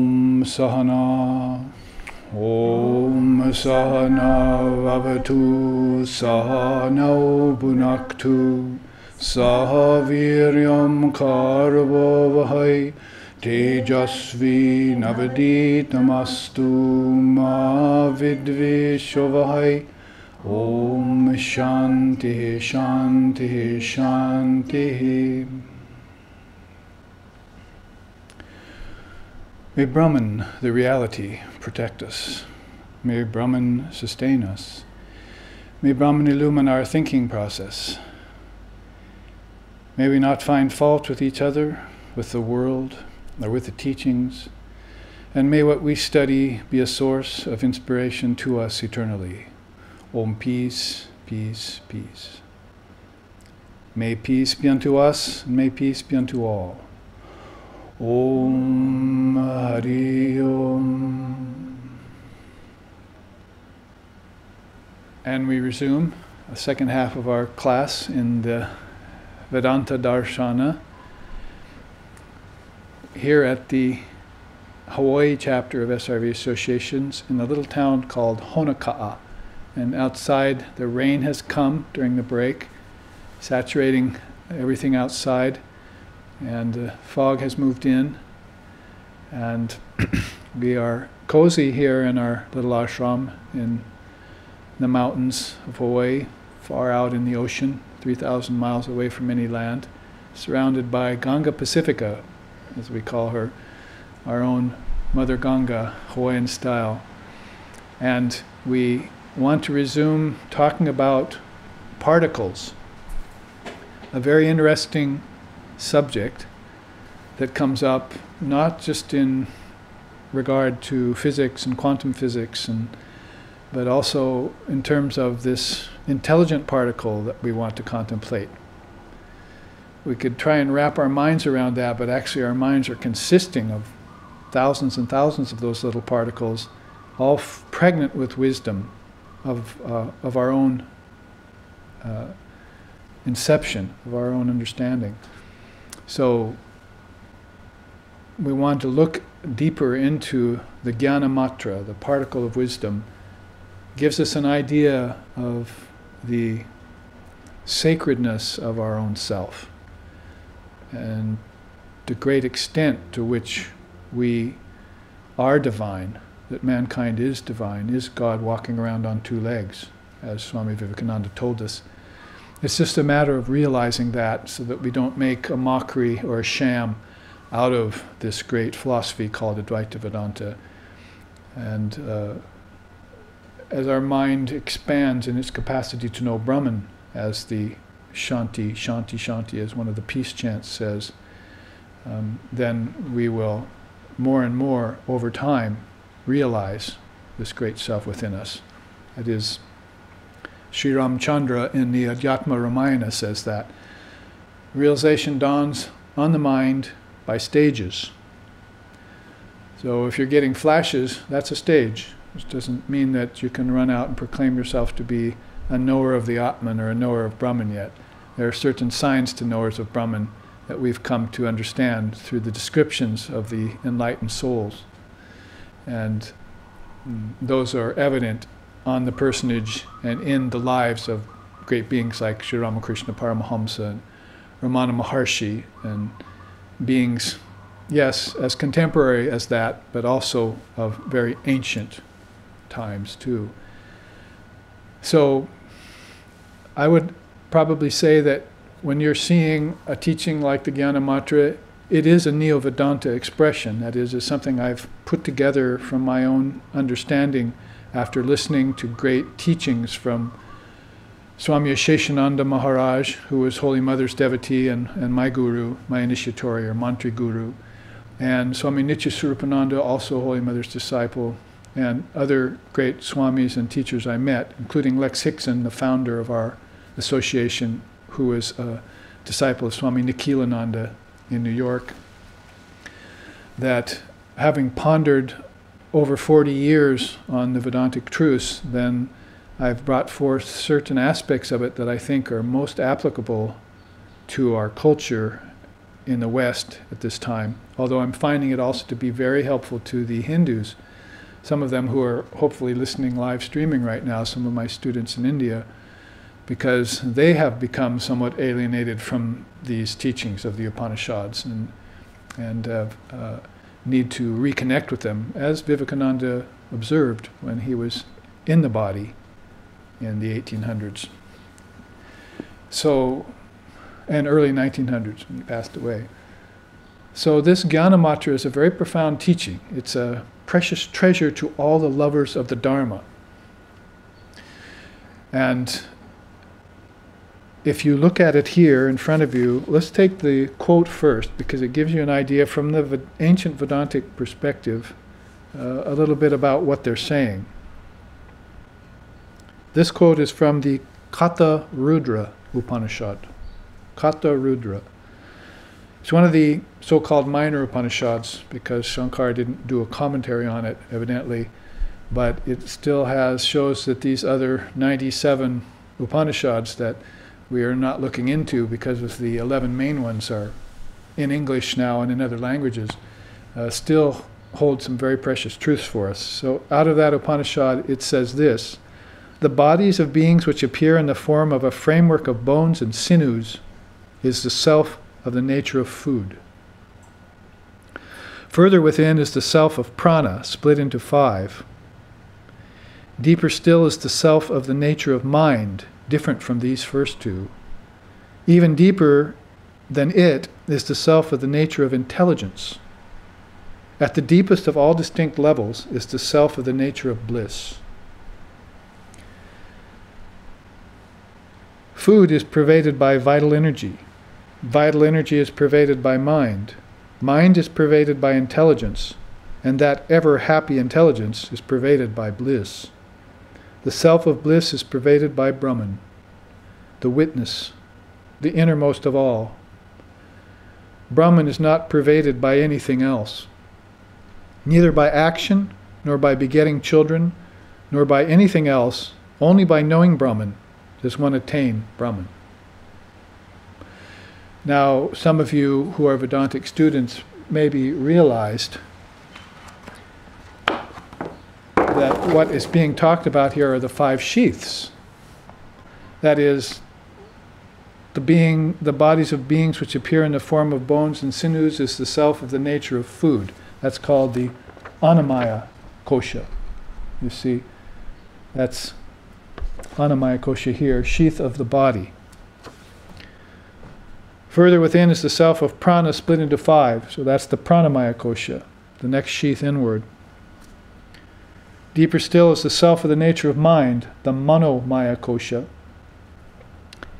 Om Sahana. Om Sahana Vavatu Sahana Bhunaktu Sahaviryam Karvavahai Tejasvi Navaditamastu Ma Vidvishavahai. Om Shanti Shanti Shanti. May Brahman, the reality, protect us. May Brahman sustain us. May Brahman illumine our thinking process. May we not find fault with each other, with the world, or with the teachings, and may what we study be a source of inspiration to us eternally. Om peace, peace, peace. May peace be unto us, and may peace be unto all. Om Hari Om. And we resume the second half of our class in the Vedanta Darshana here at the Hawaii chapter of SRV Associations in the little town called Honoka'a. And outside, the rain has come during the break, saturating everything outside, and fog has moved in, and we are cozy here in our little ashram in the mountains of Hawaii, far out in the ocean, 3,000 miles away from any land, surrounded by Ganga Pacifica, as we call her, our own Mother Ganga, Hawaiian style. And we want to resume talking about particles, a very interesting subject that comes up not just in regard to physics and quantum physics, but also in terms of this intelligent particle that we want to contemplate. We could try and wrap our minds around that, but actually our minds are consisting of thousands and thousands of those little particles, all pregnant with wisdom of our own inception, of our own understanding. So we want to look deeper into the gyana matra, the particle of wisdom. Gives us an idea of the sacredness of our own self and the great extent to which we are divine, that mankind is divine, is God walking around on two legs, as Swami Vivekananda told us. It's just a matter of realizing that so that we don't make a mockery or a sham out of this great philosophy called Advaita Vedanta. And as our mind expands in its capacity to know Brahman, as the Shanti, Shanti, Shanti, as one of the peace chants says, then we will more and more over time realize this great self within us. It is Sri Ramchandra in the Adhyatma Ramayana says that realization dawns on the mind by stages. So if you're getting flashes, that's a stage. It doesn't mean that you can run out and proclaim yourself to be a knower of the Atman or a knower of Brahman yet. There are certain signs to knowers of Brahman that we've come to understand through the descriptions of the enlightened souls. And those are evident on the personage and in the lives of great beings like Sri Ramakrishna Paramahamsa and Ramana Maharshi, and beings, yes, as contemporary as that, but also of very ancient times too. So I would probably say that when you're seeing a teaching like the Gyana Matra, it is a Neo-Vedanta expression. That is something I've put together from my own understanding after listening to great teachings from Swami Sheshananda Maharaj, who was Holy Mother's devotee and my guru, my initiatory or mantri guru, and Swami Nityaswarupananda, also Holy Mother's disciple, and other great swamis and teachers I met, including Lex Hickson, the founder of our association, who was a disciple of Swami Nikhilananda in New York, that having pondered over 40 years on the Vedantic truths, then I've brought forth certain aspects of it that I think are most applicable to our culture in the West at this time, although I'm finding it also to be very helpful to the Hindus, some of them who are hopefully listening live streaming right now, some of my students in India, because they have become somewhat alienated from these teachings of the Upanishads and need to reconnect with them, as Vivekananda observed when he was in the body in the 1800s. So, and early 1900s when he passed away. So this gyana matra is a very profound teaching. It's a precious treasure to all the lovers of the Dharma. And if you look at it here in front of you, let's take the quote first, because it gives you an idea from the ancient Vedantic perspective, a little bit about what they're saying. This quote is from the Katha Rudra Upanishad. Katha Rudra. It's one of the so-called minor Upanishads, because Shankara didn't do a commentary on it, evidently, but it still shows that these other 97 Upanishads that we are not looking into, because of the 11 main ones are in English now and in other languages, still hold some very precious truths for us. So out of that Upanishad it says this: the bodies of beings which appear in the form of a framework of bones and sinews is the self of the nature of food. Further within is the self of prana, split into 5. Deeper still is the self of the nature of mind, different from these first two. Even deeper than it is the self of the nature of intelligence. At the deepest of all distinct levels is the self of the nature of bliss. Food is pervaded by vital energy. Vital energy is pervaded by mind. Mind is pervaded by intelligence, and that ever-happy intelligence is pervaded by bliss. The self of bliss is pervaded by Brahman, the witness, the innermost of all. Brahman is not pervaded by anything else, neither by action, nor by begetting children, nor by anything else. Only by knowing Brahman does one attain Brahman. Now, some of you who are Vedantic students maybe realized that what is being talked about here are the 5 sheaths. That is, the bodies of beings which appear in the form of bones and sinews is the self of the nature of food. That's called the Annamaya Kosha. You see, that's Annamaya Kosha here, sheath of the body. Further within is the self of prana split into 5, so that's the Pranamaya Kosha, the next sheath inward. Deeper still is the self of the nature of mind, the Manomaya Kosha.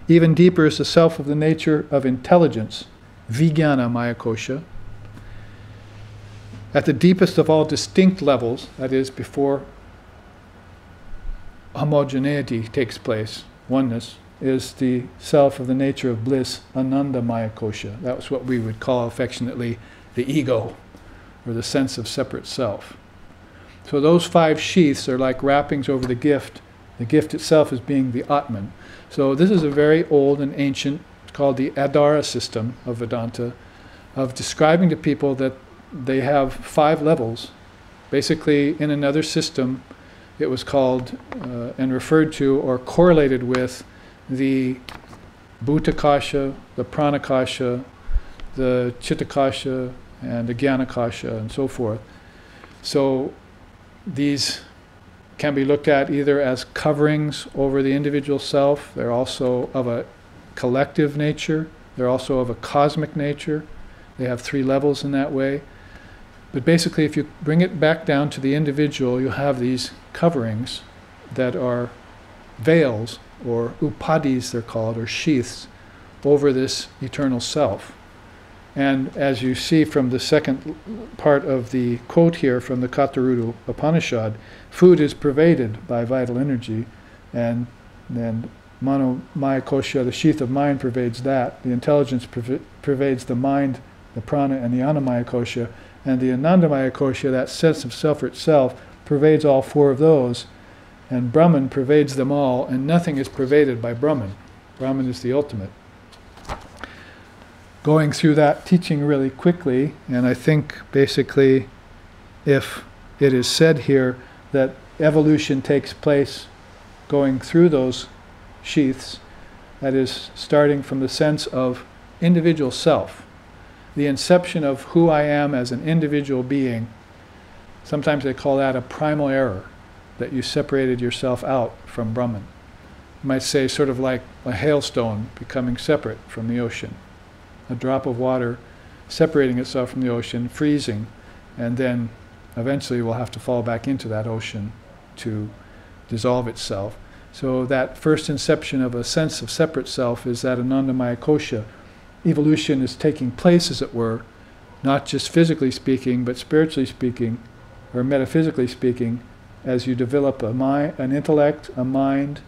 Even deeper is the self of the nature of intelligence, Vijnana Maya Kosha. At the deepest of all distinct levels, that is, before homogeneity takes place, oneness, is the self of the nature of bliss, Ananda Maya Kosha. That was what we would call affectionately the ego, or the sense of separate self. So those 5 sheaths are like wrappings over the gift itself as being the Atman. So this is a very old and ancient, it's called the Adara system of Vedanta, of describing to people that they have 5 levels. Basically, in another system, it was called and referred to or correlated with the Bhutakasha, the Pranakasha, the Chittakasha, and the Gyanakasha, and so forth. So these can be looked at either as coverings over the individual self. They're also of a collective nature. They're also of a cosmic nature. They have 3 levels in that way. But basically, if you bring it back down to the individual, you have these coverings that are veils, or upadis they're called, or sheaths, over this eternal self. And as you see from the second part of the quote here from the Katha Upanishad, food is pervaded by vital energy, and then Manomaya Kosha, the sheath of mind, pervades that. The intelligence pervades the mind, the prana, and the Annamaya Kosha. And the Anandamaya Kosha, that sense of self for itself, pervades all 4 of those. And Brahman pervades them all, and nothing is pervaded by Brahman. Brahman is the ultimate. going through that teaching really quickly, and I think basically if it is said here that evolution takes place going through those sheaths, that is starting from the sense of individual self, the inception of who I am as an individual being. Sometimes they call that a primal error, that you separated yourself out from Brahman. You might say sort of like a hailstone becoming separate from the ocean. A drop of water separating itself from the ocean, freezing, and then eventually will have to fall back into that ocean to dissolve itself. So that first inception of a sense of separate self is that Anandamaya Kosha. Evolution is taking place, as it were, not just physically speaking, but spiritually speaking, or metaphysically speaking, as you develop a mind, an intellect, a mind,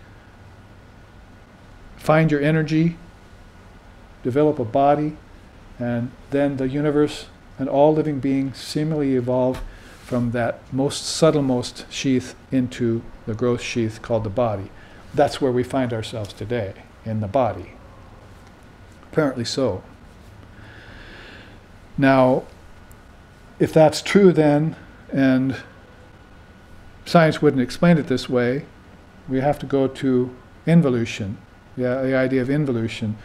find your energy, develop a body, and then the universe and all living beings seemingly evolve from that most subtlemost sheath into the growth sheath called the body. That's where we find ourselves today, in the body. Apparently so. Now, if that's true then, and science wouldn't explain it this way, we have to go to involution, the idea of involution.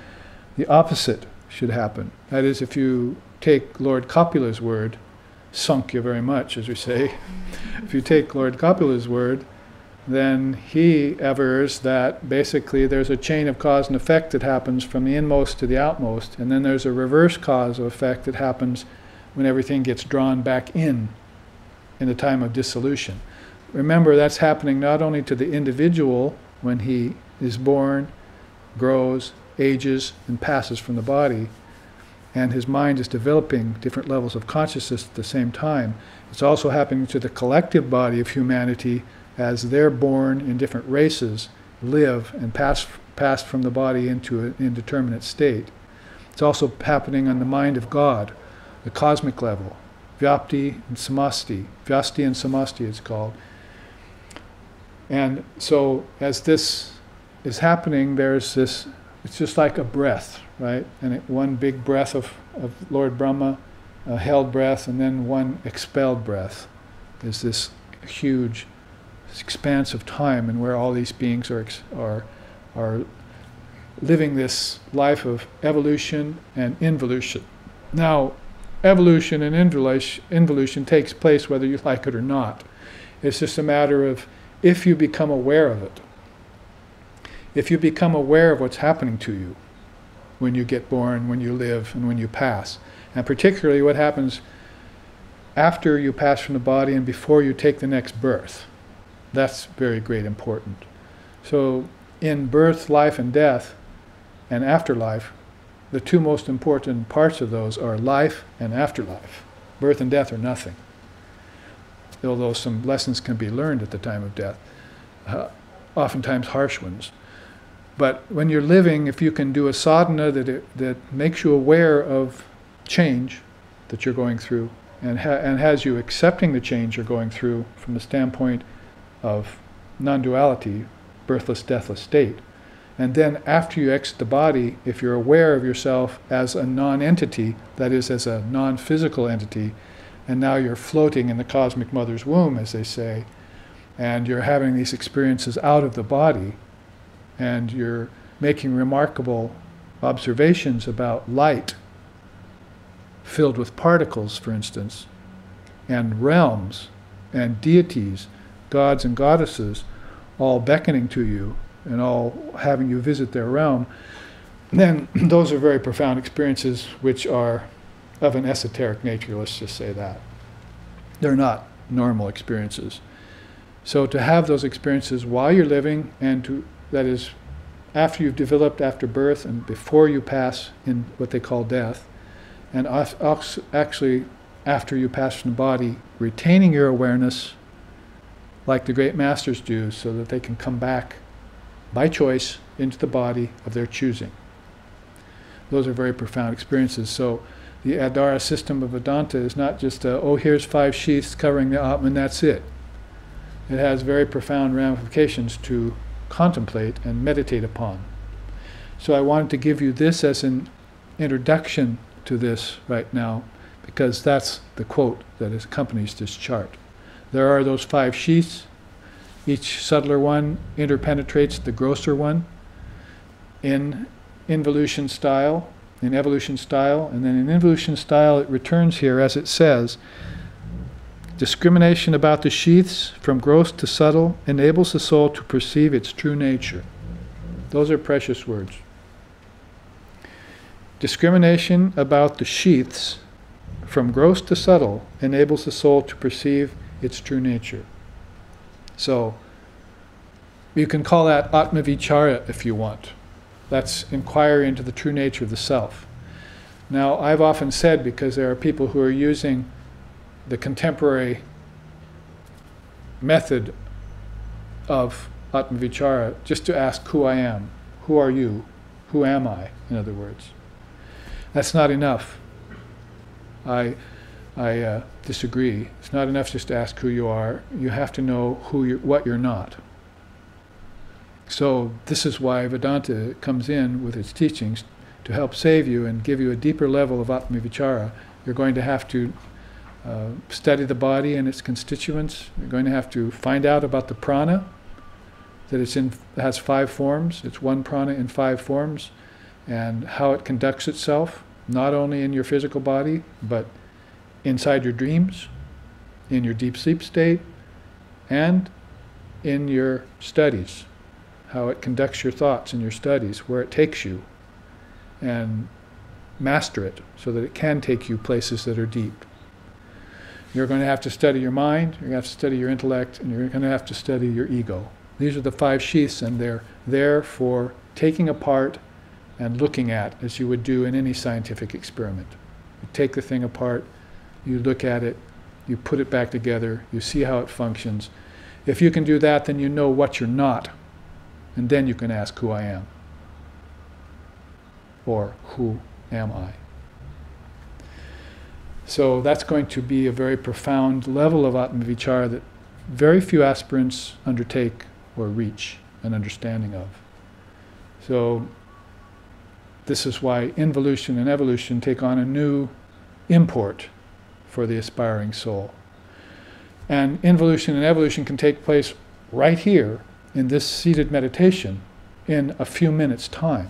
The opposite should happen. That is, if you take Lord Copula's word, Sankhya very much, as we say, if you take Lord Copula's word, then he avers that basically there's a chain of cause and effect that happens from the inmost to the outmost, and then there's a reverse cause of effect that happens when everything gets drawn back in the time of dissolution. Remember, that's happening not only to the individual when he is born, grows, ages, and passes from the body, and his mind is developing different levels of consciousness at the same time. It's also happening to the collective body of humanity as they're born in different races, live, and pass from the body into an indeterminate state. It's also happening on the mind of God, the cosmic level, Vyapti and Samasti. Vyasti and Samasti it's called. And so as this is happening, there's this, it's just like a breath, right? And one big breath of Lord Brahma, a held breath, and then one expelled breath is this huge expanse of time, and where all these beings are living this life of evolution and involution. Now, evolution and involution takes place whether you like it or not. It's just a matter of if you become aware of it. If you become aware of what's happening to you when you get born, when you live, and when you pass, and particularly what happens after you pass from the body and before you take the next birth. That's very great important. So in birth, life, and death, and afterlife, the two most important parts of those are life and afterlife. Birth and death are nothing, although some lessons can be learned at the time of death, oftentimes harsh ones. But when you're living, if you can do a sadhana that makes you aware of change that you're going through, and has you accepting the change you're going through from the standpoint of non-duality, birthless, deathless state. And then after you exit the body, if you're aware of yourself as a non-entity, that is, as a non-physical entity, and now you're floating in the cosmic mother's womb, as they say, and you're having these experiences out of the body, and you're making remarkable observations about light filled with particles, for instance, and realms and deities, gods and goddesses, all beckoning to you and all having you visit their realm, then those are very profound experiences which are of an esoteric nature, let's just say that. They're not normal experiences. So to have those experiences while you're living, and that is, after you've developed, after birth, and before you pass in what they call death, and actually after you pass from the body, retaining your awareness like the great masters do, so that they can come back by choice into the body of their choosing. Those are very profound experiences. So the Adhara system of Vedanta is not just, oh, here's 5 sheaths covering the Atma and that's it. It has very profound ramifications to contemplate and meditate upon. So I wanted to give you this as an introduction to this right now, because that's the quote that accompanies this chart. There are those 5 sheaths. Each subtler one interpenetrates the grosser one in involution style, in evolution style, and then in involution style it returns here as it says, discrimination about the sheaths from gross to subtle enables the soul to perceive its true nature. Those are precious words. Discrimination about the sheaths from gross to subtle enables the soul to perceive its true nature. So, you can call that Atma vichara if you want. That's inquiry into the true nature of the self. Now, I've often said, because there are people who are using the contemporary method of Atma vichara just to ask who I am, who are you, who am I, in other words. That's not enough. I disagree. It's not enough just to ask who you are. You have to know what you're not. So this is why Vedanta comes in with its teachings to help save you and give you a deeper level of Atma vichara. You're going to have to study the body and its constituents. You're going to have to find out about the prana, that it has 5 forms. It's one prana in 5 forms, and how it conducts itself, not only in your physical body, but inside your dreams, in your deep sleep state, and in your studies, how it conducts your thoughts in your studies, where it takes you, and master it so that it can take you places that are deep. You're going to have to study your mind, you're going to have to study your intellect, and you're going to have to study your ego. These are the 5 sheaths, and they're there for taking apart and looking at, as you would do in any scientific experiment. You take the thing apart, you look at it, you put it back together, you see how it functions. If you can do that, then you know what you're not, and then you can ask who I am, or who am I. So that's going to be a very profound level of Atma vichara that very few aspirants undertake or reach an understanding of. So this is why involution and evolution take on a new import for the aspiring soul. And involution and evolution can take place right here in this seated meditation in a few minutes' time.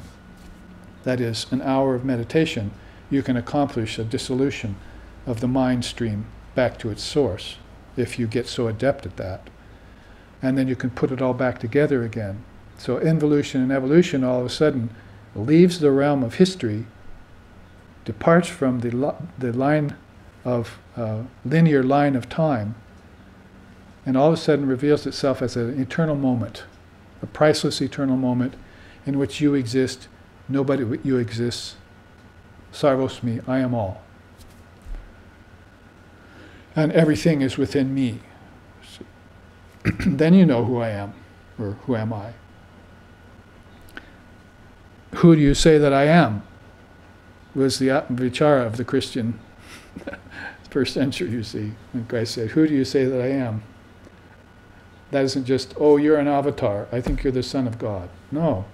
That is, an hour of meditation, you can accomplish a dissolution of the mind stream back to its source, if you get so adept at that. And then you can put it all back together again. So involution and evolution all of a sudden leaves the realm of history, departs from the line of linear line of time, and all of a sudden reveals itself as an eternal moment, a priceless eternal moment in which you exist, nobody but you exists, sarvosmi, I am all. And everything is within me. So then you know who I am, or who am I. Who do you say that I am? Was the Atma vichara of the Christian first century, you see. And Christ said, who do you say that I am? That isn't just, oh, you're an avatar, I think you're the Son of God. No.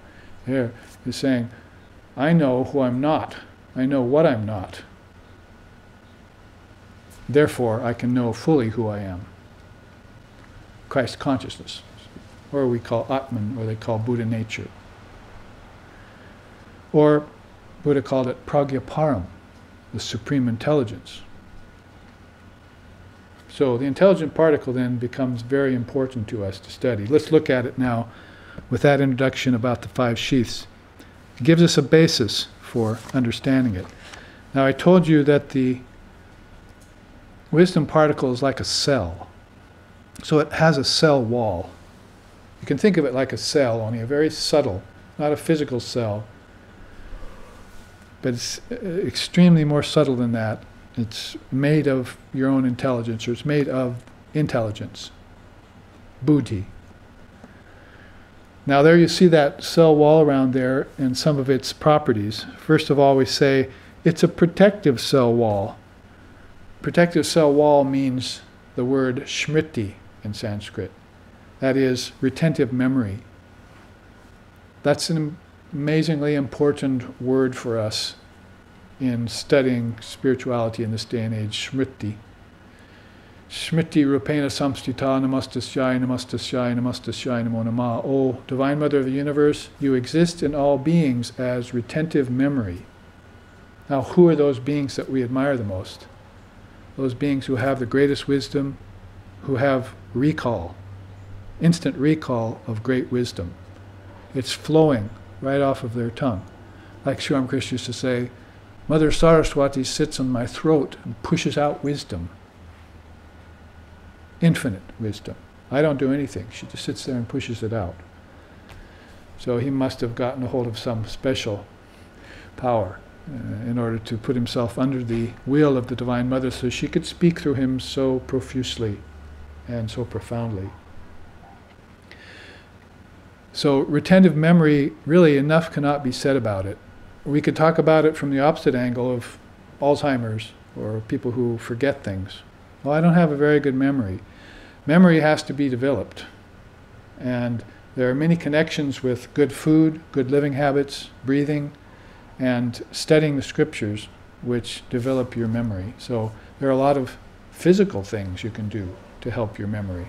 Here, he's saying, I know who I'm not. I know what I'm not. Therefore, I can know fully who I am. Christ consciousness, or we call Atman, or they call Buddha nature. Or Buddha called it pragyaparam, the supreme intelligence. So the intelligent particle then becomes very important to us to study. Let's look at it now with that introduction about the 5 sheaths. It gives us a basis for understanding it. Now I told you that the wisdom particle is like a cell. So it has a cell wall. You can think of it like a cell, only a very subtle, not a physical cell, but it's extremely more subtle than that. It's made of your own intelligence, or it's made of intelligence, buddhi. Now there you see that cell wall around there and some of its properties. First of all, we say it's a protective cell wall. Protective cell wall means the word smriti in Sanskrit. That is retentive memory. That's an amazingly important word for us in studying spirituality in this day and age, Smriti. Smriti Rupena Samstita Namastasyaya Namastasyaya Namastasyaya Namo Namah. O Divine Mother of the Universe, you exist in all beings as retentive memory. Now, who are those beings that we admire the most? Those beings who have the greatest wisdom, who have recall, instant recall of great wisdom. It's flowing right off of their tongue. Like Sri Ramakrishna used to say, Mother Saraswati sits on my throat and pushes out wisdom. Infinite wisdom. I don't do anything. She just sits there and pushes it out. So he must have gotten a hold of some special power in order to put himself under the will of the Divine Mother so she could speak through him so profusely and so profoundly. So retentive memory, really enough cannot be said about it. We could talk about it from the opposite angle of Alzheimer's or people who forget things. Well, I don't have a very good memory. Memory has to be developed. And there are many connections with good food, good living habits, breathing, and studying the scriptures which develop your memory. So there are a lot of physical things you can do to help your memory.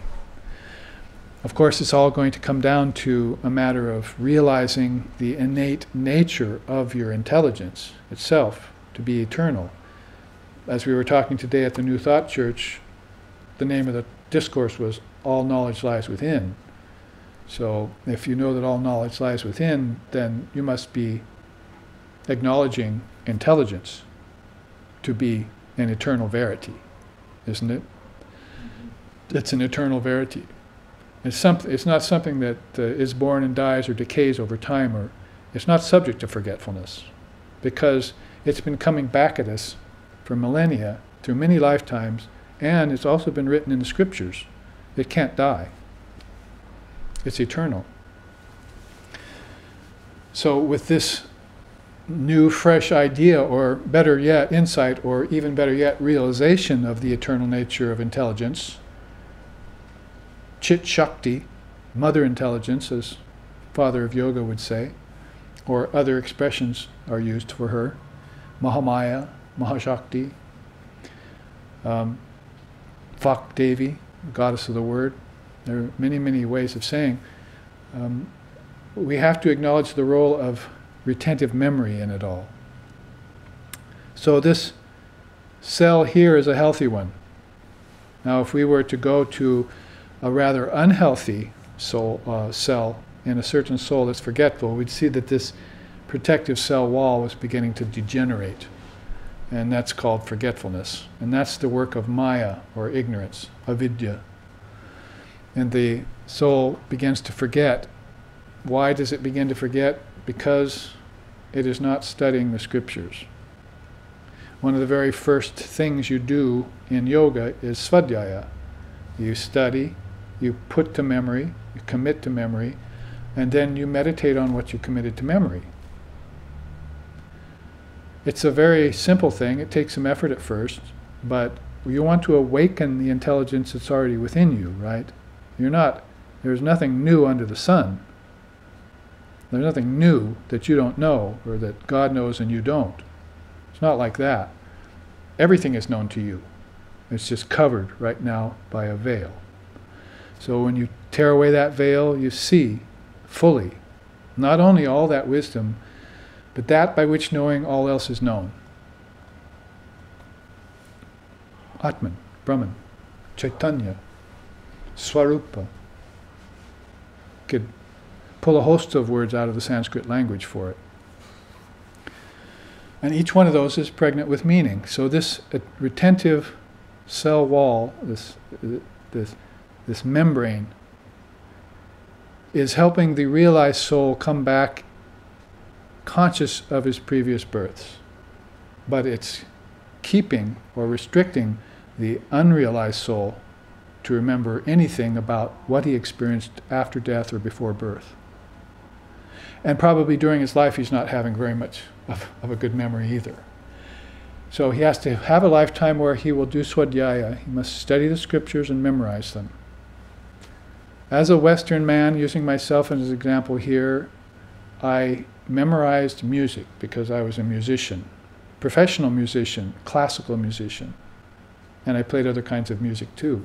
Of course, it's all going to come down to a matter of realizing the innate nature of your intelligence itself to be eternal. As we were talking today at the New Thought Church, the name of the discourse was All Knowledge Lies Within. So if you know that all knowledge lies within, then you must be acknowledging intelligence to be an eternal verity, isn't it? It's an eternal verity. It's not something that is born and dies or decays over time, or it's not subject to forgetfulness, because it's been coming back at us for millennia, through many lifetimes, and it's also been written in the scriptures. It can't die. It's eternal. So with this new, fresh idea, or better yet, insight, or even better yet, realization of the eternal nature of intelligence, Chit-shakti, mother intelligence, as Father of Yoga would say, or other expressions are used for her, Mahamaya, Mahashakti, Vak Devi, goddess of the word. There are many, many ways of saying. We have to acknowledge the role of retentive memory in it all. So this cell here is a healthy one. Now if we were to go to a rather unhealthy cell in a certain soul that's forgetful, we'd see that this protective cell wall was beginning to degenerate. And that's called forgetfulness. And that's the work of Maya, or ignorance, avidya. And the soul begins to forget. Why does it begin to forget? Because it is not studying the scriptures. One of the very first things you do in yoga is svadhyaya. You study, you put to memory, you commit to memory, and then you meditate on what you committed to memory. It's a very simple thing. It takes some effort at first, but you want to awaken the intelligence that's already within you, right? There's nothing new under the sun. There's nothing new that you don't know, or that God knows and you don't. It's not like that. Everything is known to you. It's just covered right now by a veil. So when you tear away that veil, you see fully not only all that wisdom, but that by which knowing all else is known. Atman, Brahman, Chaitanya, Swarupa. Could pull a host of words out of the Sanskrit language for it. And each one of those is pregnant with meaning. So this retentive cell wall, this membrane, is helping the realized soul come back conscious of his previous births. But it's keeping or restricting the unrealized soul to remember anything about what he experienced after death or before birth. And probably during his life he's not having very much of a good memory either. So he has to have a lifetime where he will do swadhyaya. He must study the scriptures and memorize them. As a Western man, using myself as an example here, I memorized music because I was a musician. professional musician, classical musician, and I played other kinds of music too.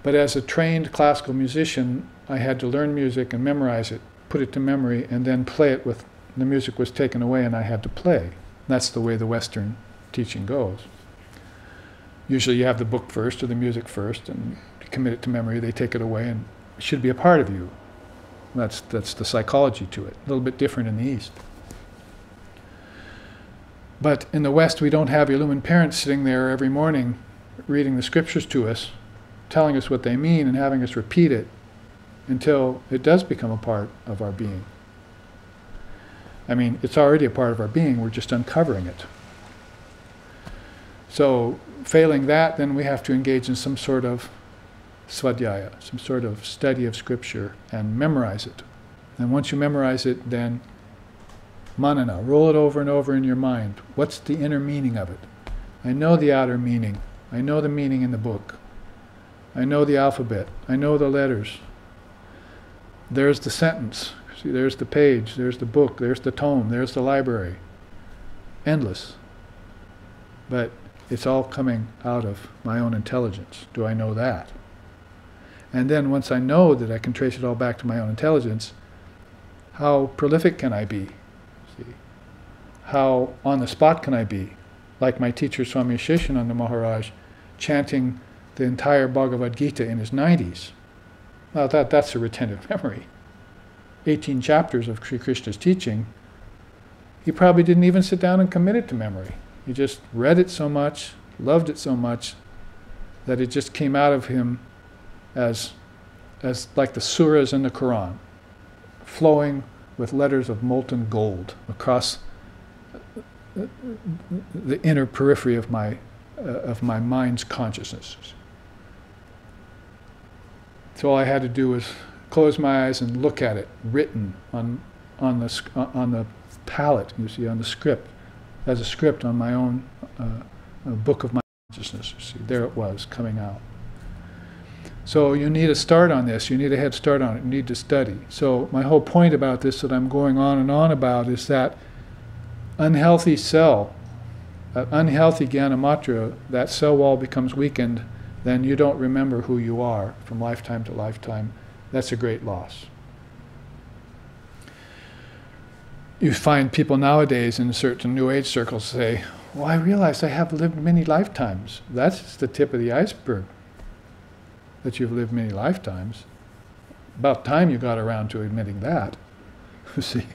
But as a trained classical musician, I had to learn music and memorize it, put it to memory, and then play it with, the music was taken away and I had to play. That's the way the Western teaching goes. Usually you have the book first or the music first, and you commit it to memory, they take it away, and it should be a part of you. That's the psychology to it. A little bit different in the East. But in the West, we don't have illumined parents sitting there every morning reading the scriptures to us, telling us what they mean and having us repeat it until it does become a part of our being. I mean, it's already a part of our being, we're just uncovering it. So, failing that, then we have to engage in some sort of svadhyaya, some sort of study of scripture, and memorize it. And once you memorize it, then manana, roll it over and over in your mind. What's the inner meaning of it? I know the outer meaning. I know the meaning in the book. I know the alphabet. I know the letters. There's the sentence. See, there's the page, there's the book, there's the tome, there's the library. Endless. But it's all coming out of my own intelligence. Do I know that? And then once I know that I can trace it all back to my own intelligence, how prolific can I be? See? How on the spot can I be? Like my teacher Swami Sheshananda Maharaj, chanting the entire Bhagavad Gita in his 90s. Well, that's a retentive memory. 18 chapters of Sri Krishna's teaching, he probably didn't even sit down and commit it to memory. He just read it so much, loved it so much, that it just came out of him as like the surahs in the Quran, flowing with letters of molten gold across the inner periphery of my mind's consciousness. So all I had to do was close my eyes and look at it, written on the palette, you see, on the script, as a script on my own book of my consciousness. You see, there it was, coming out. So you need a start on this, you need a head start on it, you need to study. So my whole point about this that I'm going on and on about is that unhealthy cell, that unhealthy gyana matra, that cell wall becomes weakened, then you don't remember who you are from lifetime to lifetime. That's a great loss. You find people nowadays in certain New Age circles say, well, I realize I have lived many lifetimes. That's the tip of the iceberg, that you've lived many lifetimes. About time you got around to admitting that. You see,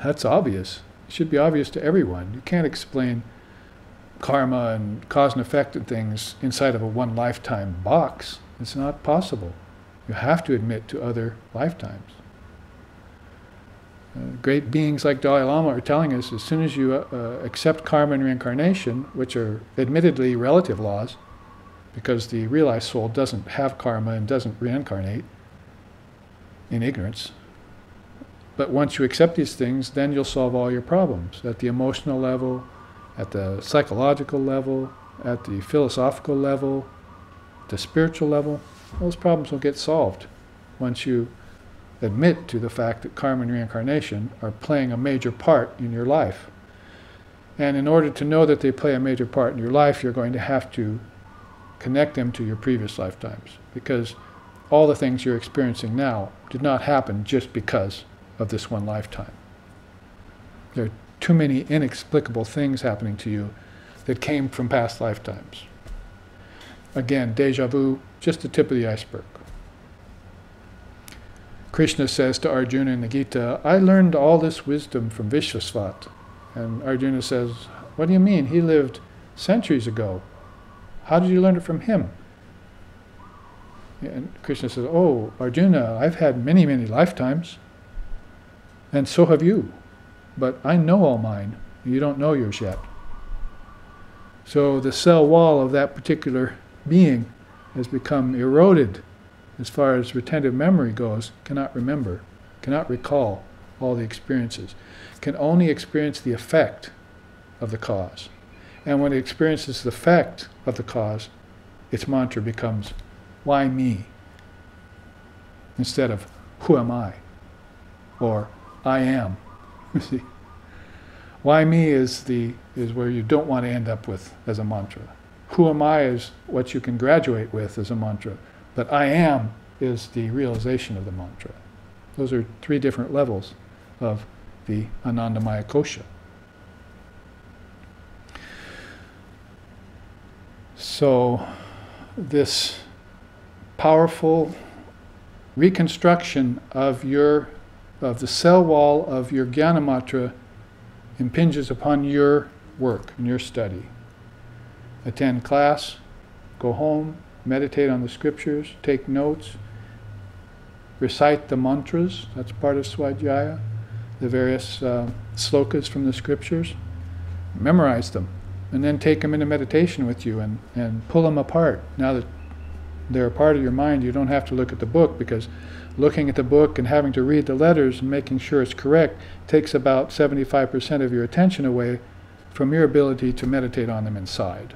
that's obvious. It should be obvious to everyone. You can't explain karma and cause and effect and things inside of a one lifetime box. It's not possible. You have to admit to other lifetimes. Great beings like Dalai Lama are telling us, as soon as you accept karma and reincarnation, which are admittedly relative laws, because the realized soul doesn't have karma and doesn't reincarnate in ignorance, but once you accept these things, then you'll solve all your problems at the emotional level, at the psychological level, at the philosophical level, the spiritual level. Those problems will get solved once you admit to the fact that karma and reincarnation are playing a major part in your life. And in order to know that they play a major part in your life, you're going to have to connect them to your previous lifetimes, because all the things you're experiencing now did not happen just because of this one lifetime. There are too many inexplicable things happening to you that came from past lifetimes. Again, deja vu, just the tip of the iceberg. Krishna says to Arjuna in the Gita, I learned all this wisdom from Vishvasvat. And Arjuna says, what do you mean? He lived centuries ago. How did you learn it from him? And Krishna says, oh, Arjuna, I've had many, many lifetimes. And so have you. But I know all mine. You don't know yours yet. So the cell wall of that particular being has become eroded as far as retentive memory goes, cannot remember, cannot recall all the experiences, can only experience the effect of the cause. And when it experiences the effect of the cause, its mantra becomes, why me? Instead of, who am I? Or, I am. You see? Why me is where you don't want to end up with as a mantra. Who am I is what you can graduate with as a mantra. But I am is the realization of the mantra. Those are 3 different levels of the Anandamaya Kosha. So this powerful reconstruction of the cell wall of your gyana matra impinges upon your work and your study. Attend class, go home, meditate on the scriptures, take notes, recite the mantras, that's part of Swadhyaya, the various slokas from the scriptures, memorize them, and then take them into meditation with you and pull them apart. Now that they're a part of your mind, you don't have to look at the book, because looking at the book and having to read the letters and making sure it's correct takes about 75% of your attention away from your ability to meditate on them inside.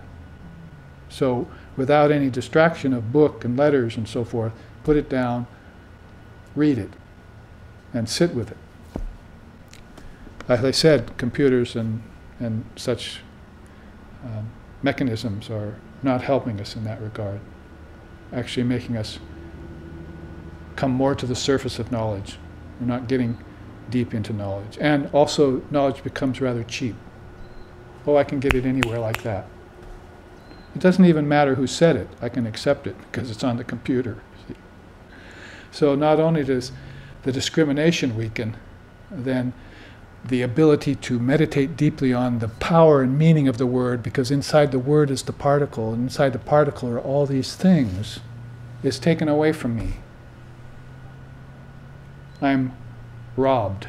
So without any distraction of book and letters and so forth, put it down, read it, and sit with it. As I said, computers and such mechanisms are not helping us in that regard, actually making us come more to the surface of knowledge. We're not getting deep into knowledge. And also, knowledge becomes rather cheap. Oh, I can get it anywhere like that. It doesn't even matter who said it. I can accept it because it's on the computer. So not only does the discrimination weaken, then the ability to meditate deeply on the power and meaning of the word, because inside the word is the particle, and inside the particle are all these things, is taken away from me. I'm robbed,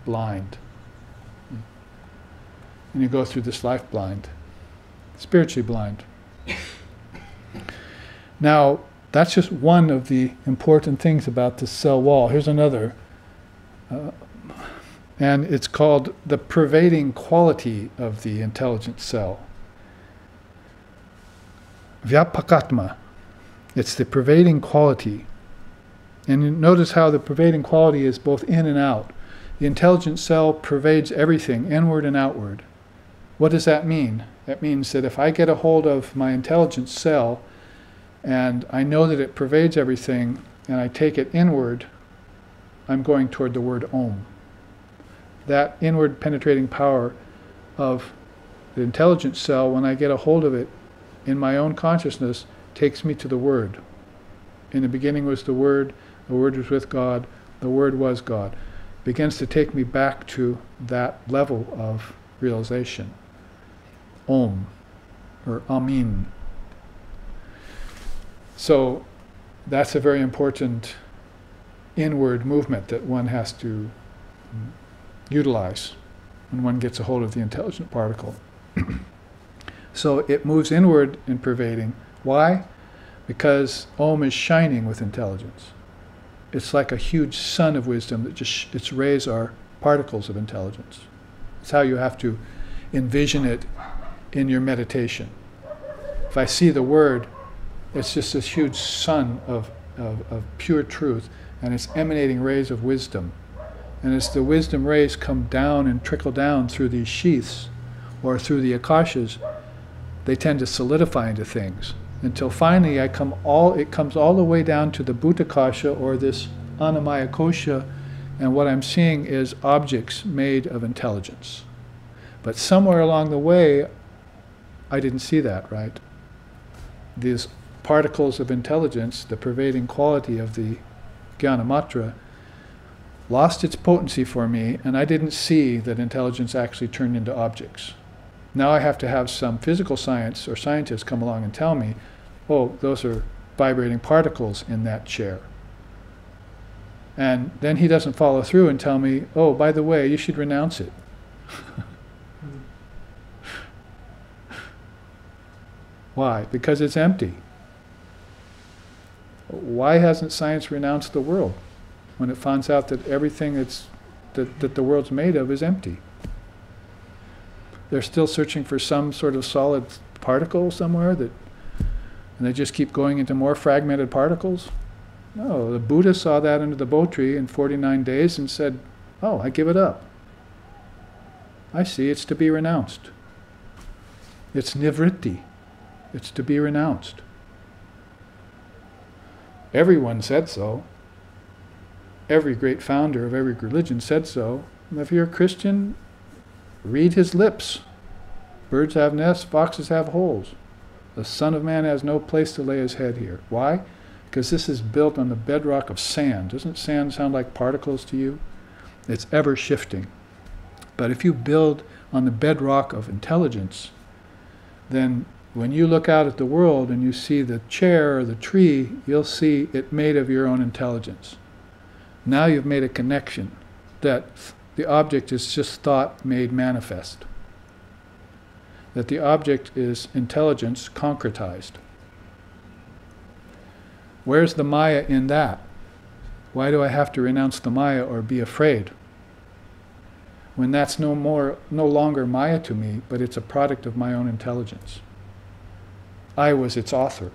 blind. And you go through this life blind, spiritually blind. Now, that's just one of the important things about this cell wall. Here's another. And it's called the pervading quality of the intelligent cell. Vyapakatma. It's the pervading quality. And you notice how the pervading quality is both in and out. The intelligent cell pervades everything, inward and outward. What does that mean? That means that if I get a hold of my intelligent cell and I know that it pervades everything and I take it inward, I'm going toward the word Om. That inward penetrating power of the intelligent cell, when I get a hold of it in my own consciousness, takes me to the Word. In the beginning was the Word was with God, the Word was God. It begins to take me back to that level of realization. Om, or Amin. So that's a very important inward movement that one has to utilize when one gets a hold of the intelligent particle. So it moves inward in pervading. Why? Because Om is shining with intelligence. It's like a huge sun of wisdom that just, its rays are particles of intelligence. It's how you have to envision it in your meditation. If I see the word, it's just this huge sun of pure truth, and it's emanating rays of wisdom. And as the wisdom rays come down and trickle down through these sheaths, or through the Koshas, they tend to solidify into things, until finally it comes all the way down to the Bhuta Kosha, or this Annamaya Kosha, and what I'm seeing is objects made of intelligence. But somewhere along the way, I didn't see that, right? These particles of intelligence, the pervading quality of the gyana matra, lost its potency for me, and I didn't see that intelligence actually turned into objects. Now I have to have some physical science or scientists come along and tell me, oh, those are vibrating particles in that chair. And then he doesn't follow through and tell me, oh, by the way, you should renounce it. Why? Because it's empty. Why hasn't science renounced the world when it finds out that everything that the world's made of is empty? They're still searching for some sort of solid particle somewhere, and they just keep going into more fragmented particles? No, the Buddha saw that under the bo tree in 49 days and said, oh, I give it up. I see it's to be renounced. It's nivritti. It's to be renounced. Everyone said so. Every great founder of every religion said so. And if you're a Christian, read his lips. Birds have nests, foxes have holes. The Son of Man has no place to lay his head here. Why? Because this is built on the bedrock of sand. Doesn't sand sound like particles to you? It's ever shifting. But if you build on the bedrock of intelligence, then when you look out at the world and you see the chair or the tree, you'll see it made of your own intelligence. Now you've made a connection that the object is just thought made manifest. That the object is intelligence concretized. Where's the Maya in that? Why do I have to renounce the Maya or be afraid? When that's no longer Maya to me, but it's a product of my own intelligence. I was its author.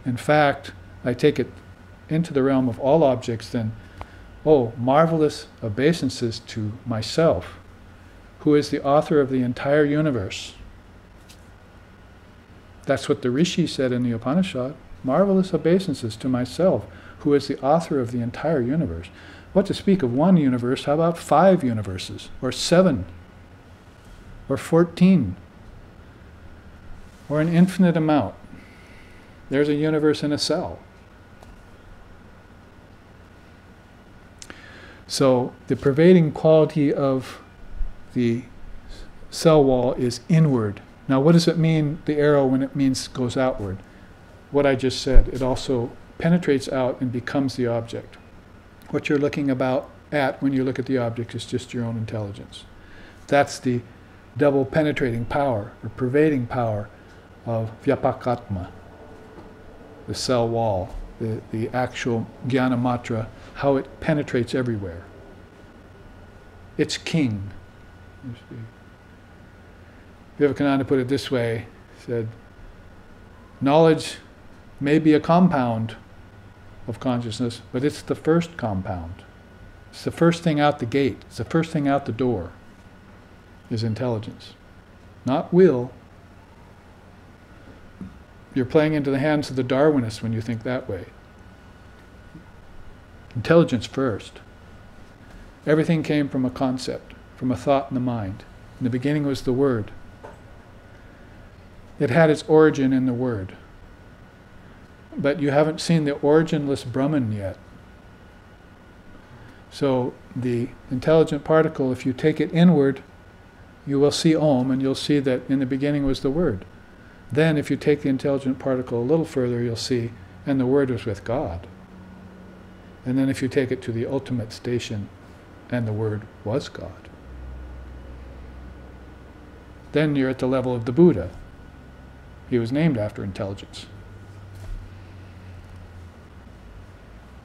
In fact, I take it into the realm of all objects, then, oh, marvelous obeisances to myself, who is the author of the entire universe. That's what the Rishi said in the Upanishad. Marvelous obeisances to myself, who is the author of the entire universe. What to speak of one universe, how about 5 universes, or 7, or 14, or an infinite amount? There's a universe in a cell. So the pervading quality of the cell wall is inward. Now what does it mean, the arrow, when it means goes outward? What I just said, it also penetrates out and becomes the object. What you're looking at when you look at the object is just your own intelligence. That's the double penetrating power, or pervading power of Atma, the cell wall, the actual gyana matra, how it penetrates everywhere. It's king. Vivekananda put it this way, he said, knowledge may be a compound of consciousness, but it's the first compound. It's the first thing out the gate. It's the first thing out the door, is intelligence. Not will. You're playing into the hands of the Darwinists when you think that way. Intelligence first. Everything came from a concept, from a thought in the mind. In the beginning was the Word. It had its origin in the Word. But you haven't seen the originless Brahman yet. So the intelligent particle, if you take it inward, you will see Om, and you'll see that in the beginning was the Word. Then if you take the intelligent particle a little further, you'll see, and the Word was with God. And then if you take it to the ultimate station, and the Word was God, then you're at the level of the Buddha. He was named after intelligence.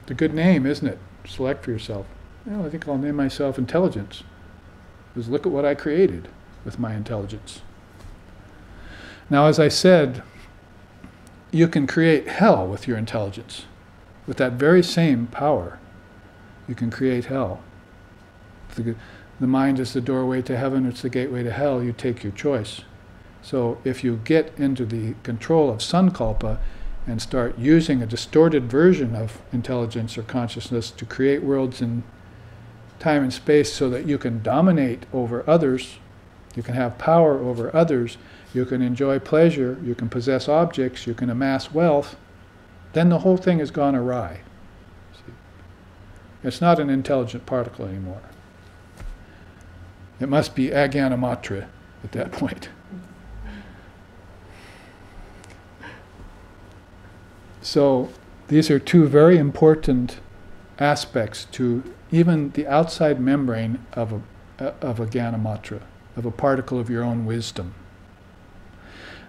It's a good name, isn't it? Select for yourself. Well, I think I'll name myself Intelligence, because look at what I created with my intelligence. Now, as I said, you can create hell with your intelligence. With that very same power, you can create hell. The mind is the doorway to heaven, it's the gateway to hell, you take your choice. So if you get into the control of sankalpa and start using a distorted version of intelligence or consciousness to create worlds in time and space so that you can dominate over others, you can have power over others, you can enjoy pleasure, you can possess objects, you can amass wealth, then the whole thing has gone awry. See? It's not an intelligent particle anymore. It must be agyana matra at that point. So these are two very important aspects to even the outside membrane of a gyana matra, of a particle of your own wisdom.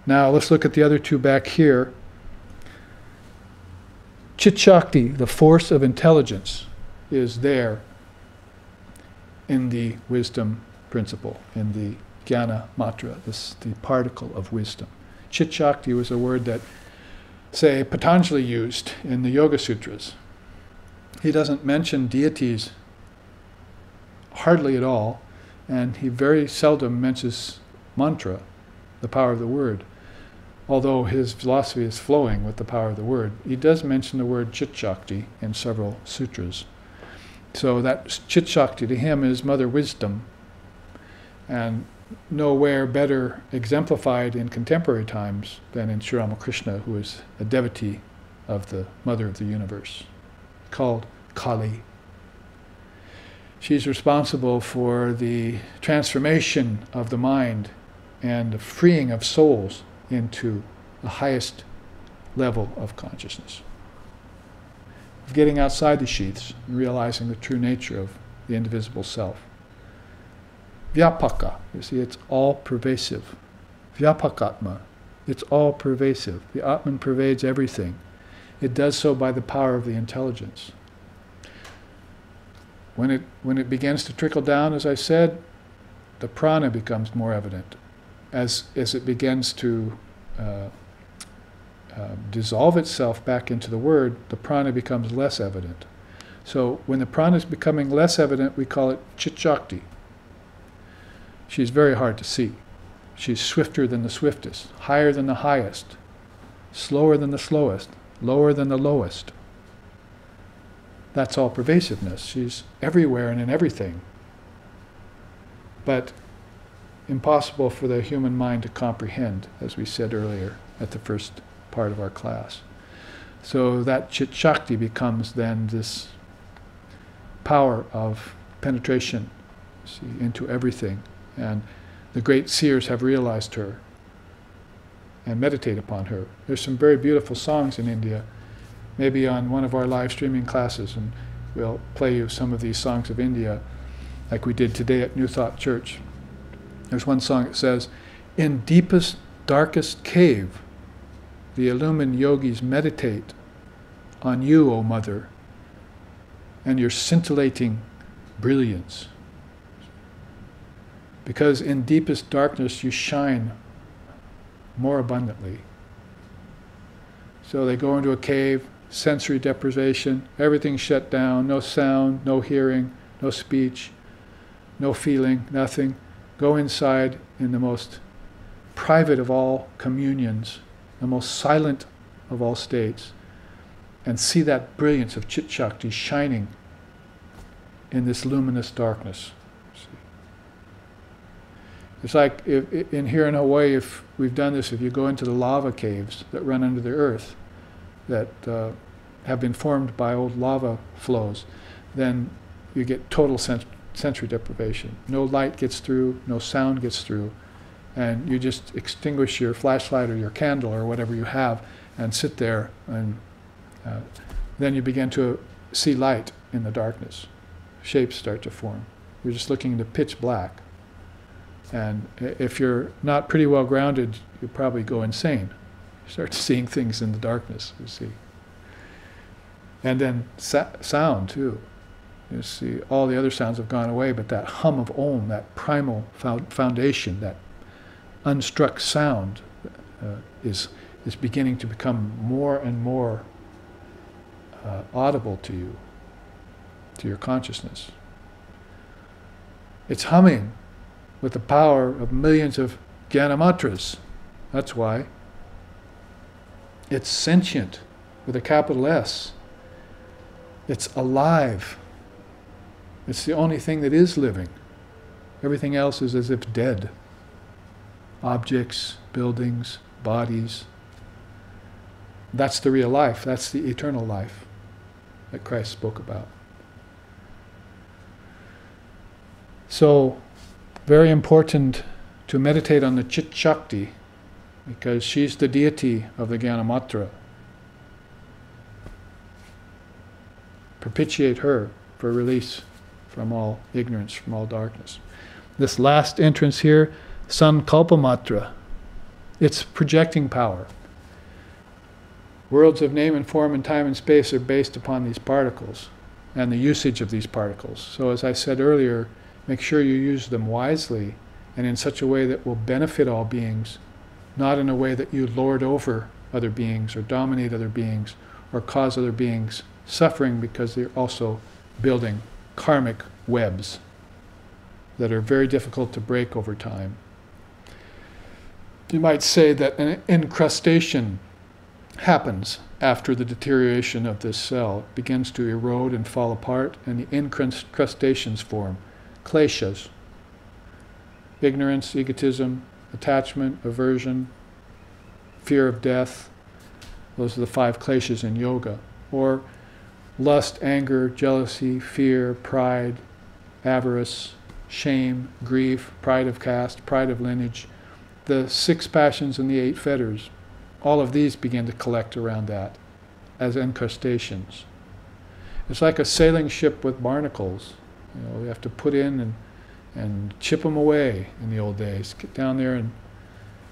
Now let's look at the other two back here. Chit-shakti, the force of intelligence, is there in the wisdom principle, in the gyana matra, the particle of wisdom. Chit-shakti was a word that, say, Patanjali used in the Yoga Sutras. He doesn't mention deities hardly at all. And he very seldom mentions mantra, the power of the word. Although his philosophy is flowing with the power of the word, he does mention the word Chit-shakti in several sutras. So that Chit-shakti to him is mother wisdom, and nowhere better exemplified in contemporary times than in Sri Ramakrishna, who is a devotee of the mother of the universe, called Kali. She's responsible for the transformation of the mind and the freeing of souls into the highest level of consciousness, of getting outside the sheaths and realizing the true nature of the indivisible self. Vyapaka, you see, it's all pervasive. Vyapakatma, it's all pervasive. The Atman pervades everything. It does so by the power of the intelligence. When it begins to trickle down, as I said, the prana becomes more evident. As it begins to dissolve itself back into the word, the prana becomes less evident. So when the prana is becoming less evident, we call it Chit-shakti. She's very hard to see. She's swifter than the swiftest, higher than the highest, slower than the slowest, lower than the lowest. That's all pervasiveness. She's everywhere and in everything. But impossible for the human mind to comprehend, as we said earlier at the first part of our class. So that Chit-shakti becomes then this power of penetration, see, into everything. And the great seers have realized her and meditate upon her. There's some very beautiful songs in India, maybe on one of our live streaming classes, and we'll play you some of these songs of India, like we did today at New Thought Church. There's one song that says, "In deepest, darkest cave, the illumined yogis meditate on you, O Mother, and your scintillating brilliance. Because in deepest darkness you shine more abundantly." So they go into a cave, sensory deprivation, everything's shut down, no sound, no hearing, no speech, no feeling, nothing. Go inside in the most private of all communions, the most silent of all states, and see that brilliance of Chit-shakti shining in this luminous darkness. It's like in here in Hawaii, if we've done this, if you go into the lava caves that run under the earth, that have been formed by old lava flows, then you get total sensory deprivation. No light gets through, no sound gets through, and you just extinguish your flashlight or your candle or whatever you have and sit there, and then you begin to see light in the darkness. Shapes start to form. You're just looking into pitch black. And if you're not pretty well grounded, you probably go insane. You start seeing things in the darkness, you see. And then sound, too. You see, all the other sounds have gone away, but that hum of Om, that primal foundation, that unstruck sound is beginning to become more and more audible to you, to your consciousness. It's humming with the power of millions of gyana matras. That's why. It's sentient with a capital S. It's alive. It's the only thing that is living. Everything else is as if dead. Objects, buildings, bodies. That's the real life. That's the eternal life that Christ spoke about. So, very important to meditate on the Chit-shakti, because she's the deity of the gyana matra. Propitiate her for release from all ignorance, from all darkness. This last entrance here, Sankalpa matra, it's projecting power. Worlds of name and form and time and space are based upon these particles and the usage of these particles. So as I said earlier, make sure you use them wisely and in such a way that will benefit all beings, not in a way that you lord over other beings or dominate other beings or cause other beings suffering because they're also building karmic webs that are very difficult to break over time. You might say that an incrustation happens after the deterioration of this cell. It begins to erode and fall apart, and the incrustations form. Koshas: ignorance, egotism, attachment, aversion, fear of death. Those are the 5 kleshas in yoga. Or lust, anger, jealousy, fear, pride, avarice, shame, grief, pride of caste, pride of lineage, the 6 passions and the 8 fetters. All of these begin to collect around that as encrustations. It's like a sailing ship with barnacles. You know, you have to put in and chip them away in the old days. Get down there and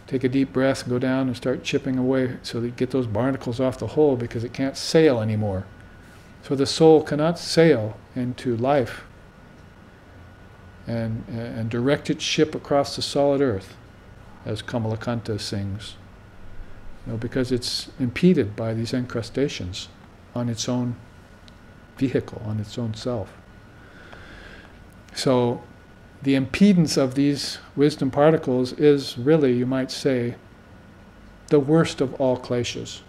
take a deep breath and go down and start chipping away so that you get those barnacles off the hull, because it can't sail anymore. So the soul cannot sail into life and direct its ship across the solid earth, as Kamalakanta sings. You know, because it's impeded by these encrustations on its own vehicle, on its own self. So the impedance of these wisdom particles is really, you might say, the worst of all kleshas.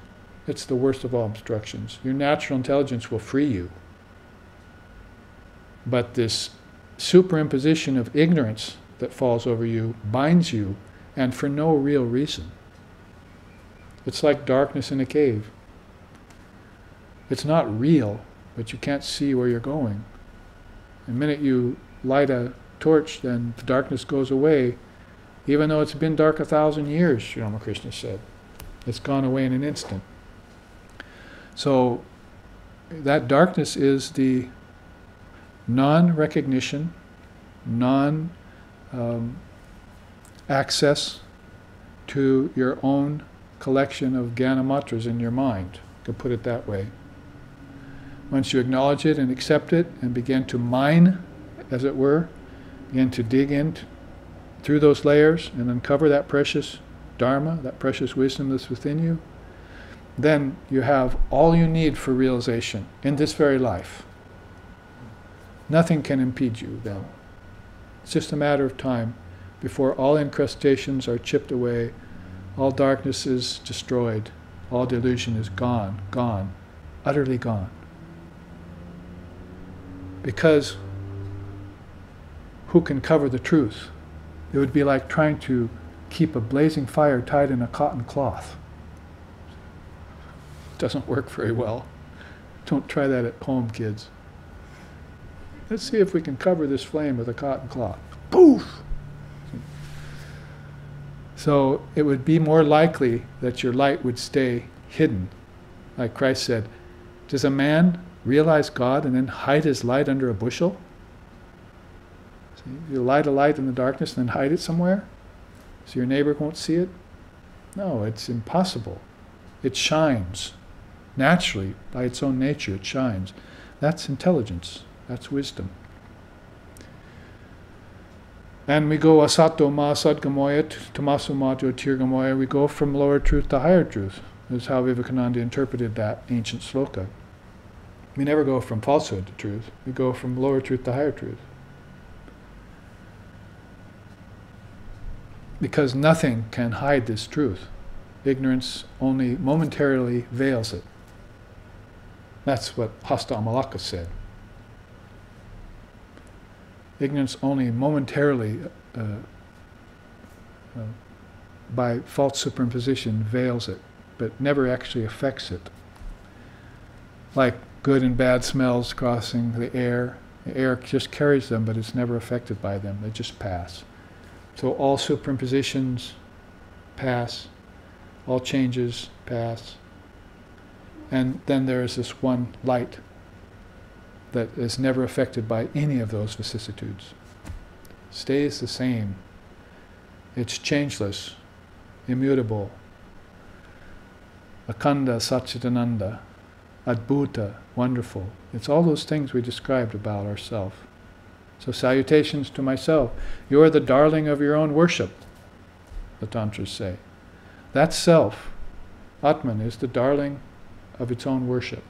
It's the worst of all obstructions. Your natural intelligence will free you. But this superimposition of ignorance that falls over you binds you, and for no real reason. It's like darkness in a cave. It's not real, but you can't see where you're going. The minute you light a torch, then the darkness goes away, even though it's been dark 1,000 years, Sri Ramakrishna said. It's gone away in an instant. So that darkness is the non-recognition, non-access to your own collection of gyana matras in your mind. You could put it that way. Once you acknowledge it and accept it and begin to mine, as it were, begin to dig in through those layers and uncover that precious dharma, that precious wisdom that's within you, then you have all you need for realization in this very life. Nothing can impede you then. It's just a matter of time before all incrustations are chipped away, all darkness is destroyed, all delusion is gone, gone, utterly gone. Because who can cover the truth? It would be like trying to keep a blazing fire tied in a cotton cloth. It doesn't work very well. Don't try that at home, kids. Let's see if we can cover this flame with a cotton cloth. Poof! So it would be more likely that your light would stay hidden. Like Christ said, does a man realize God and then hide his light under a bushel? See, you light a light in the darkness and then hide it somewhere so your neighbor won't see it? No, it's impossible. It shines. Naturally, by its own nature, it shines. That's intelligence. That's wisdom. And we go asato ma sadgamoya tamaso ma jyotirgamoya. We go from lower truth to higher truth. That's how Vivekananda interpreted that ancient sloka. We never go from falsehood to truth. We go from lower truth to higher truth. Because nothing can hide this truth. Ignorance only momentarily veils it. That's what Hasta Amalaka said. Ignorance only momentarily, by false superimposition, veils it, but never actually affects it. Like good and bad smells crossing the air just carries them, but it's never affected by them. They just pass. So all superimpositions pass, all changes pass, and then there is this one light that is never affected by any of those vicissitudes. Stays the same. It's changeless, immutable. Akanda, Satchitananda, Adbhuta, wonderful. It's all those things we described about ourselves. So salutations to myself. You are the darling of your own worship, the Tantras say. That self, Atman, is the darling of its own worship.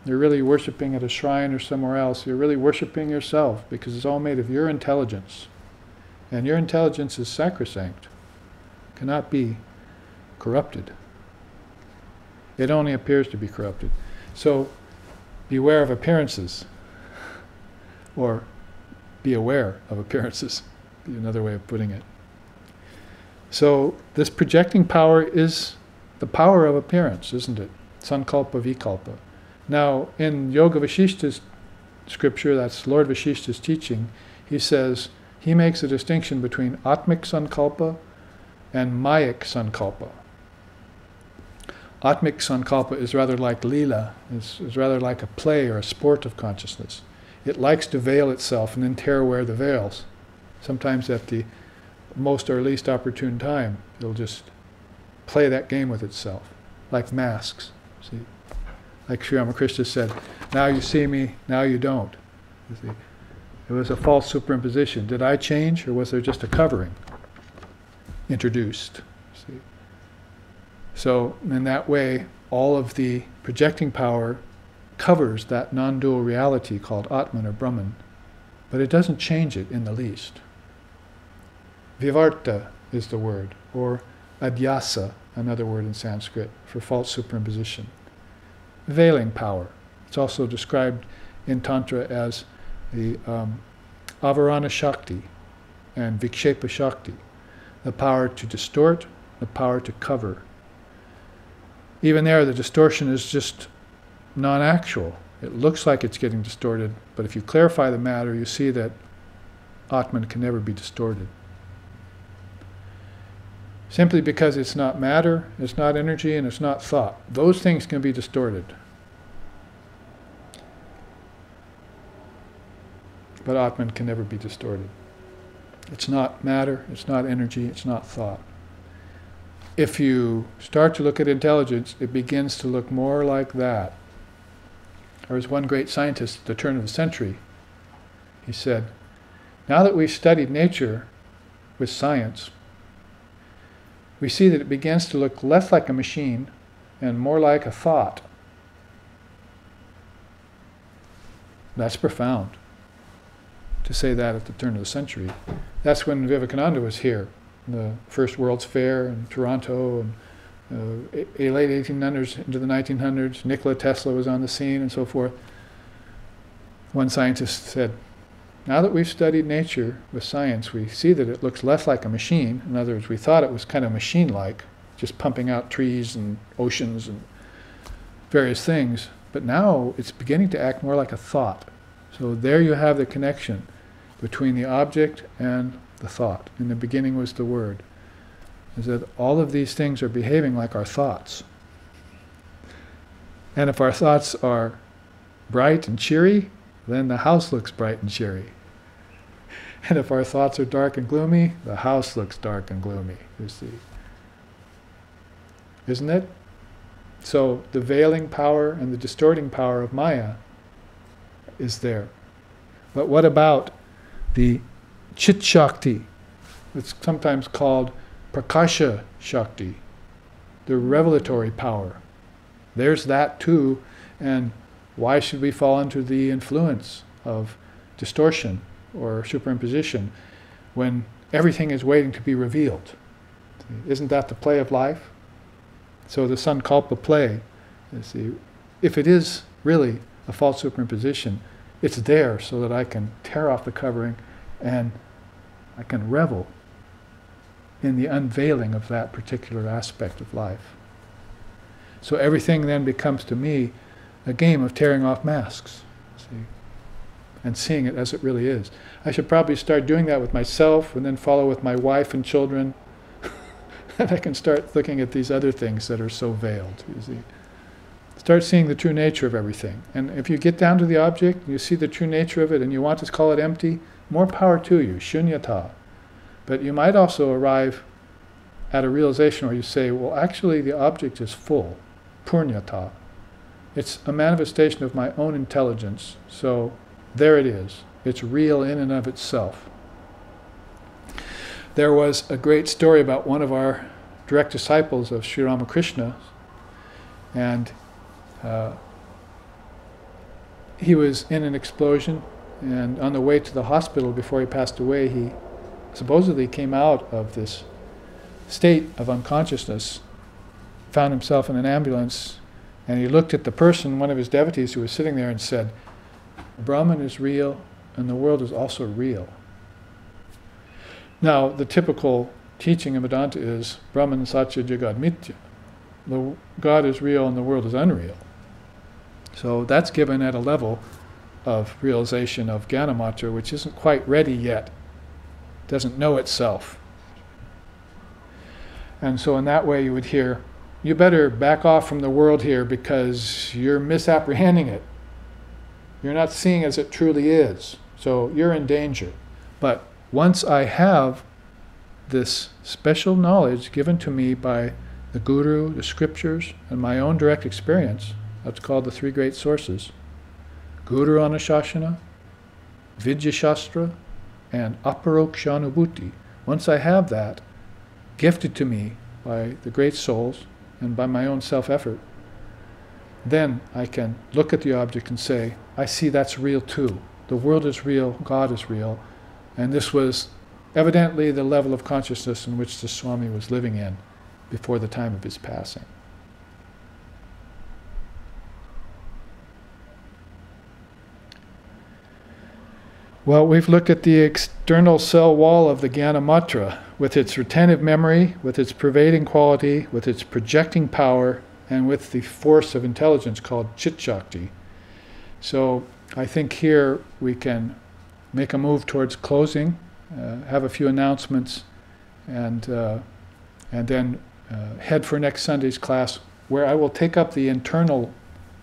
you're really worshipping at a shrine or somewhere else, you're really worshipping yourself, because it's all made of your intelligence. And your intelligence is sacrosanct, cannot be corrupted. It only appears to be corrupted. So beware of appearances, or be aware of appearances, be another way of putting it. So this projecting power is the power of appearance, isn't it? Sankalpa, vikalpa. Now, in Yoga Vasishta's scripture, that's Lord Vasishta's teaching, he says, he makes a distinction between Atmic Sankalpa and Mayic Sankalpa. Atmic Sankalpa is rather like Leela, is rather like a play or a sport of consciousness. It likes to veil itself and then tear away the veils. Sometimes at the most or least opportune time, it'll just play that game with itself, like masks. See, like Sri Ramakrishna said, now you see me, now you don't. You see, it was a false superimposition. Did I change, or was there just a covering introduced? See, so in that way, all of the projecting power covers that non-dual reality called Atman or Brahman, but it doesn't change it in the least. Vivarta is the word, or adhyasa, another word in Sanskrit for false superimposition. Veiling power. It's also described in Tantra as the avarana shakti and vikshepa shakti, the power to distort, the power to cover. Even there, the distortion is just non-actual. It looks like it's getting distorted, but if you clarify the matter, you see that Atman can never be distorted. Simply because it's not matter, it's not energy, and it's not thought. Those things can be distorted. But Atman can never be distorted. It's not matter, it's not energy, it's not thought. If you start to look at intelligence, it begins to look more like that. There was one great scientist at the turn of the century. He said, now that we've studied nature with science, we see that it begins to look less like a machine and more like a thought. That's profound, to say that at the turn of the century. That's when Vivekananda was here, the first World's Fair in Toronto, and late 1800s into the 1900s. Nikola Tesla was on the scene and so forth. One scientist said, now that we've studied nature with science, we see that it looks less like a machine. In other words, we thought it was kind of machine-like, just pumping out trees and oceans and various things. But now it's beginning to act more like a thought. So there you have the connection between the object and the thought. In the beginning was the word. Is that all of these things are behaving like our thoughts. And if our thoughts are bright and cheery, then the house looks bright and cheery. And if our thoughts are dark and gloomy, the house looks dark and gloomy, you see. Isn't it? So the veiling power and the distorting power of Maya is there. But what about the Chit-shakti? It's sometimes called Prakasha Shakti, the revelatory power. There's that too, and why should we fall under the influence of distortion or superimposition when everything is waiting to be revealed? Isn't that the play of life? So the Sankalpa play, you see, if it is really a false superimposition, it's there so that I can tear off the covering and I can revel in the unveiling of that particular aspect of life. So everything then becomes to me a game of tearing off masks, see, and seeing it as it really is. I should probably start doing that with myself and then follow with my wife and children. And I can start looking at these other things that are so veiled, you see. Start seeing the true nature of everything. And if you get down to the object, and you see the true nature of it, and you want to call it empty, more power to you, shunyata. But you might also arrive at a realization where you say, well, actually the object is full, purnyata. It's a manifestation of my own intelligence, so there it is. It's real in and of itself. There was a great story about one of our direct disciples of Sri Ramakrishna, and he was in an explosion, and on the way to the hospital before he passed away, he supposedly came out of this state of unconsciousness, found himself in an ambulance, and he looked at the person, one of his devotees who was sitting there, and said, Brahman is real, and the world is also real. Now, the typical teaching of Vedanta is Brahman Satya Jagat Mithya. The God is real and the world is unreal. So that's given at a level of realization of gyana matra, which isn't quite ready yet, doesn't know itself. And so in that way you would hear, you better back off from the world here because you're misapprehending it. You're not seeing as it truly is. So you're in danger. But once I have this special knowledge given to me by the Guru, the scriptures, and my own direct experience, that's called the three great sources, Guru Anusashana, Vidya Shastra, and Aparokshanubhuti. Once I have that gifted to me by the great souls and by my own self-effort, then I can look at the object and say, I see that's real too. The world is real, God is real, and this was evidently the level of consciousness in which the Swami was living in before the time of his passing. Well, we've looked at the external cell wall of the gyana matra, with its retentive memory, with its pervading quality, with its projecting power, and with the force of intelligence called Chit-shakti. So I think here we can make a move towards closing, have a few announcements, and then head for next Sunday's class, where I will take up the internal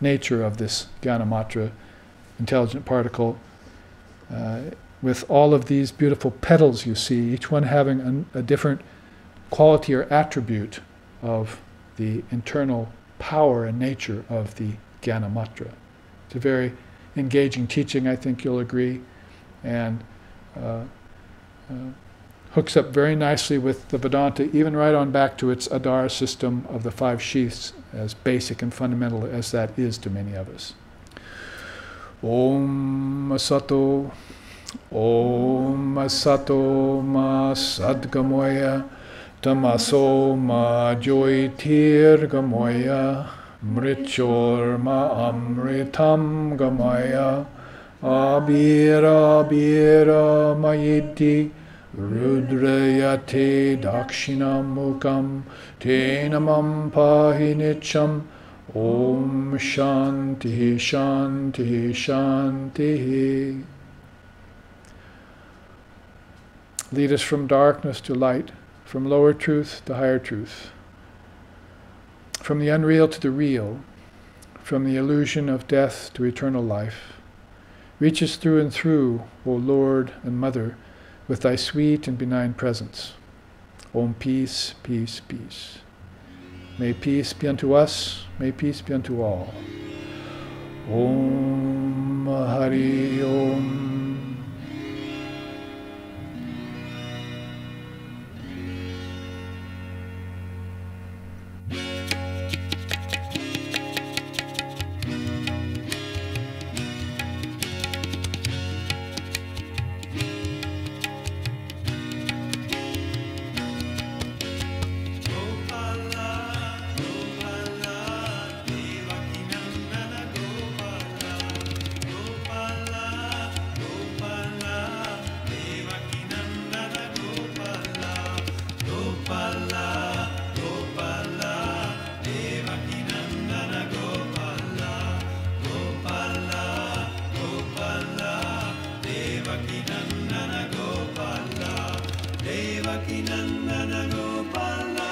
nature of this gyana matra, intelligent particle, with all of these beautiful petals you see, each one having a different quality or attribute of the internal power and nature of the gyana matra. It's a very engaging teaching, I think you'll agree, and hooks up very nicely with the Vedanta, even right on back to its Adara system of the 5 sheaths, as basic and fundamental as that is to many of us. Om Asato Ma Sadgamoya Tamaso Ma Joitir Gamoya Mrichor Ma Amritam Gamaya Abira Abira Mayiti Rudrayate Dakshinam Mukam Tenamam Pahinicham Om Shanti Shanti Shanti. Lead us from darkness to light, from lower truth to higher truth, from the unreal to the real, from the illusion of death to eternal life. Reach us through and through, O Lord and Mother, with thy sweet and benign presence. Om peace, peace, peace. May peace be unto us, may peace be unto all. Om Hari Om. Devaki Nandana Gopala